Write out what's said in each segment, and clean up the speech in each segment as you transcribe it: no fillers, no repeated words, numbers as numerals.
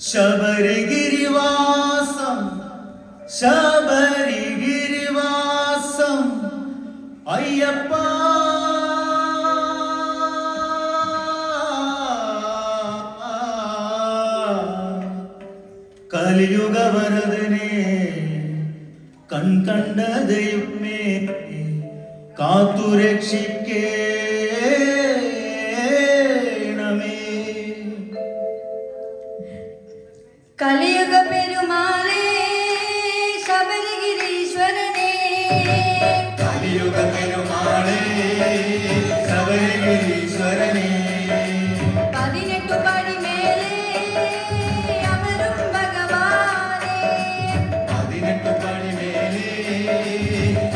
ശബരിഗിരിവാസം ശബരിഗിരിവാസം അയ്യപ്പ കലിയുഗവരദനെ കൺകണ്ട ദൈവമേ കാത്തുരക്ഷിക്കേണമേ. കലിയുഗ പെരുമാളേ ശബരിഗിരീശ്വരനേ, കലിയുഗ പെരുമാളേ ശബരിഗിരീശ്വരനേ, 18 പടി മേലെ അമരും ഭഗവാനേ, 18 പടി മേലെ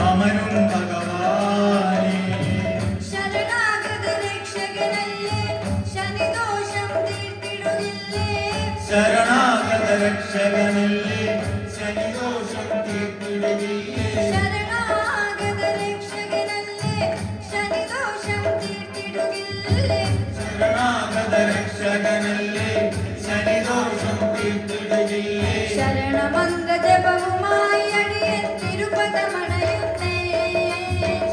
അമരും ഭഗവാനേ, ശരണാഗത രക്ഷകനല്ലേ ശനിദോഷം തീർത്തിടുകില്ലേ, ശരണാഗത രക്ഷകനല്ലേ ശനിദോഷം തീർത്തിടുകില്ലേ, ശരണാഗത രക്ഷകനല്ലേ ശനിദോഷം തീർത്തിടുകില്ലേ, ശരണാഗത രക്ഷകനല്ലേ ശനിദോഷം തീർത്തിടുകില്ലേ. ശരണമന്ത്ര ജപവുമായി അടിയൻ തിരുപദമണയുന്നേ,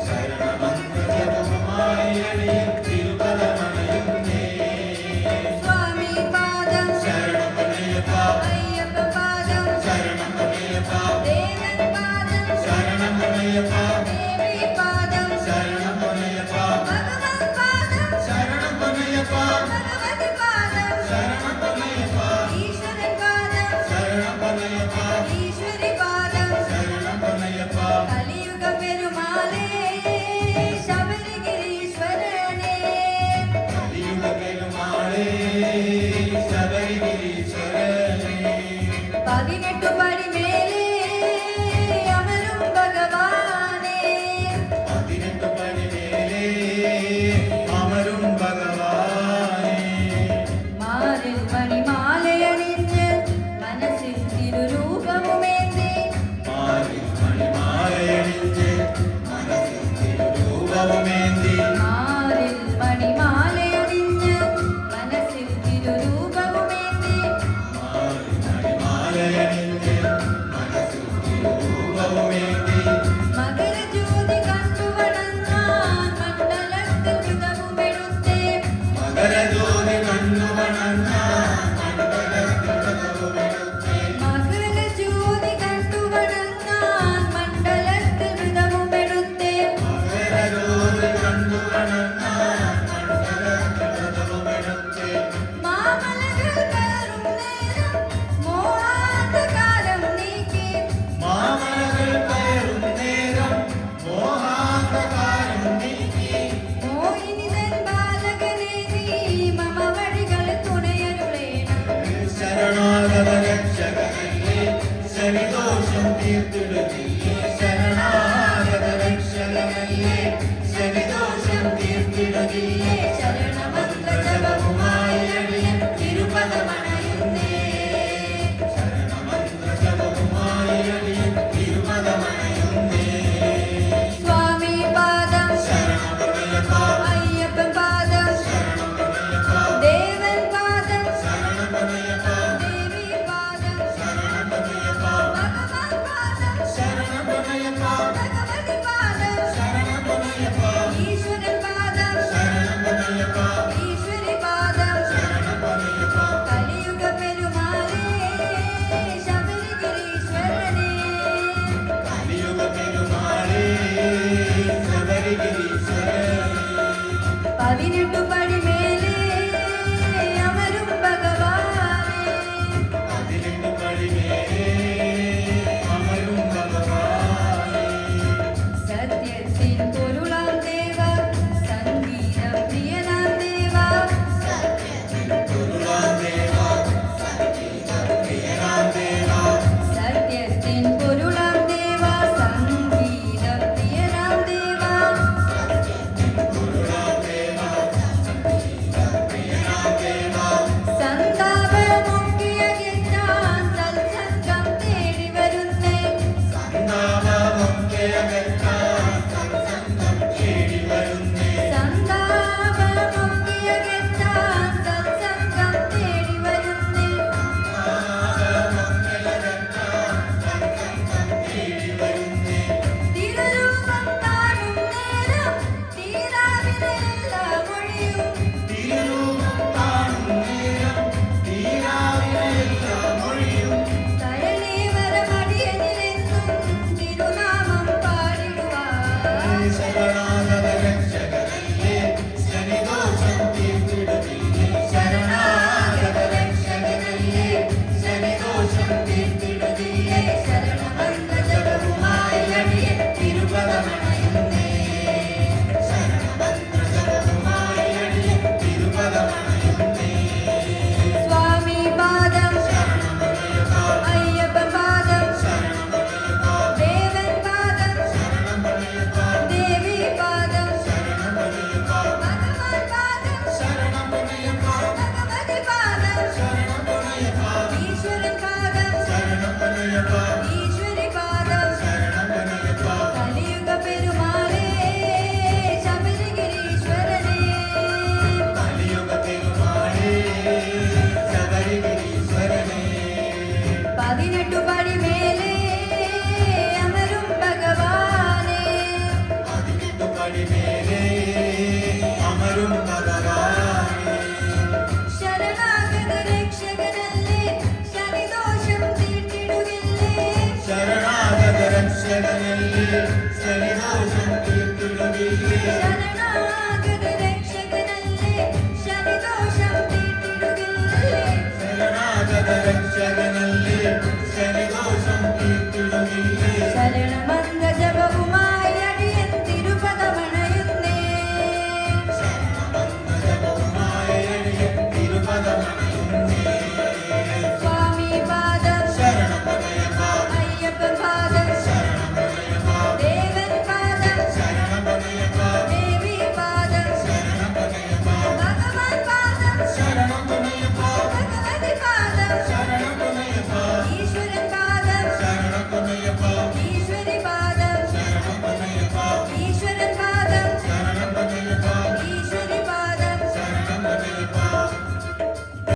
ശരണമന്ത്രജപവുമായി അടിയൻ തിരുപദമണയുന്നേ. സ്വാമി പാദം ശരണമയ്യപ്പ അയ്യപ്പ പാദം ശരണമയ്യപ്പ ദേവൻ പാദം ശരണമയ്യപ്പ ദേവി പാദം ശരണമയ്യപ്പ ഭഗവൻ പാദം ശരണമയ്യപ്പ ഭഗവതി പാദം ശരണമയ്യപ്പ ഈശ്വരൻ പാദം ശരണമയ്യപ്പ ഈശ്വരി പാദം ശരണമയ്യപ്പ. കലിയുഗ പെരുമാളേ ശബരിഗിരീശ്വരനേ, കലിയുഗ പെരുമാളേ ശബരിഗിരീശ്വരനേ, 18 പടി മേലെ അമരും ഭഗവാനേ, 18 പടി മേലെ അമരും ഭഗവാനേ, മാറിൽ മണിമാലയണിഞ്ഞ് മനസ്സിൽ തിരുരൂപവുമേന്തി, മാറിൽ മണിമാലയണിഞ്ഞ് മനസ്സിൽ തിരുരൂപവുമേന്തി, മാറിൽ മണിമാലയണിഞ്ഞ് മനസ്സിൽ തിരുരൂപവുമേന്തി, മാറിൽ മണിമാലയണിഞ്ഞ് മനസ്സിൽ തിരുരൂപവുമേന്തി, മകരജ്യോതി കണ്ടുവണങ്ങാൻ മണ്ഡലത്തിൽ വ്രതവുമെടുത്തേ, മകരജ്യോതി കണ്ടുവണങ്ങാൻ മണ്ഡലത്തിൽ വ്രതവുമെടുത്തേ, മകരജ്യോതി കണ്ടുവണങ്ങാൻ മണ്ഡലത്തിൽ വ്രതവുമെടുത്തേ, മകരജ്യോതി കണ്ടുവണങ്ങാൻ മണ്ഡലത്തിൽ വ്രതവുമെടുത്തേ, മാമലകൾ കയറും നേരം മോഹാന്ധകാരം നീക്കി, മാമലകൾ കയറും നേരം മോഹാന്ധകാരം നീക്കി, മോഹിനിതൻ ബാലകനെ നീ മമ വഴികൾ തുണയരുളേണം, ശരണാഗത രക്ഷകനല്ലേ ശനിദോഷം തീർത്തിടുകില്ലേ,